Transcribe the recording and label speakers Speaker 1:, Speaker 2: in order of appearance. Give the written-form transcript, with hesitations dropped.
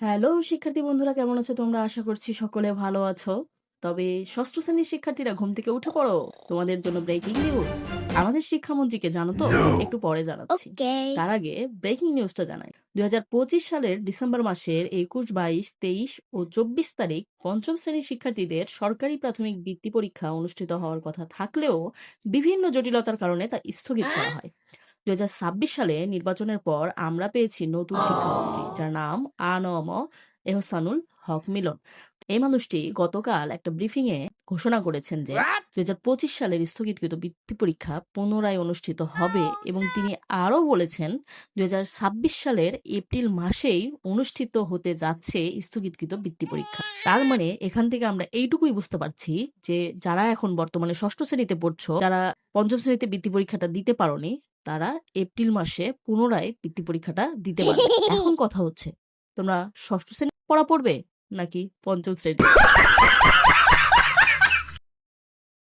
Speaker 1: Hello শিক্ষার্থী বন্ধুরা, কেমন আছো তোমরা? আশা করছি সকলে ভালো আছো। তবে ষষ্ঠ শ্রেণীর শিক্ষার্থীরা ঘুম থেকে উঠে পড়ো। তোমাদের জন্য ব্রেকিং নিউজ। আমাদের শিক্ষামন্ত্রীকে জানো তো? একটু পরে জানাচ্ছি।
Speaker 2: Okay.
Speaker 1: তার আগে ব্রেকিং নিউজটা জানাই। ২০২৫ সালের ডিসেম্বর মাসের ২১, ২২, ২৩ ও ২৪ তারিখ পঞ্চম শ্রেণীর শিক্ষার্থীদের সরকারি প্রাথমিক বৃত্তি পরীক্ষা অনুষ্ঠিত হওয়ার কথা থাকলেও বিভিন্ন জটিলতার কারণে তা স্থগিত করা হয়। ২০২৬ সালে নির্বাচনের পর আমরা পেয়েছি নতুন শিক্ষামন্ত্রী, যার নাম আ.ন.ম এহসানুল হক মিলন। এই মানুষটি গতকাল একটা ব্রিফিং এ ঘোষণা করেছেন যে ২০২৫ সালের স্থগিতকৃত বৃত্তি পরীক্ষা পুনরায় অনুষ্ঠিত হবে এবং তিনি আরও বলেছেন ২০২৬ সালের এপ্রিল মাসেই অনুষ্ঠিত হতে যাচ্ছে স্থগিতকৃত বৃত্তি পরীক্ষা। তার মানে এখান থেকে আমরা এইটুকুই বুঝতে পারছি যে যারা এখন বর্তমানে ষষ্ঠ শ্রেণীতে পড়ছো, যারা পঞ্চম শ্রেণীতে বৃত্তি পরীক্ষাটা দিতে পারোনি, তারা এপ্রিল মাসে পুনরায় বৃত্তি পরীক্ষাটা দিতে পারবে। এখন কথা হচ্ছে, তোমরা ষষ্ঠ শ্রেণীর পড়া পড়বে নাকি পঞ্চম শ্রেণী?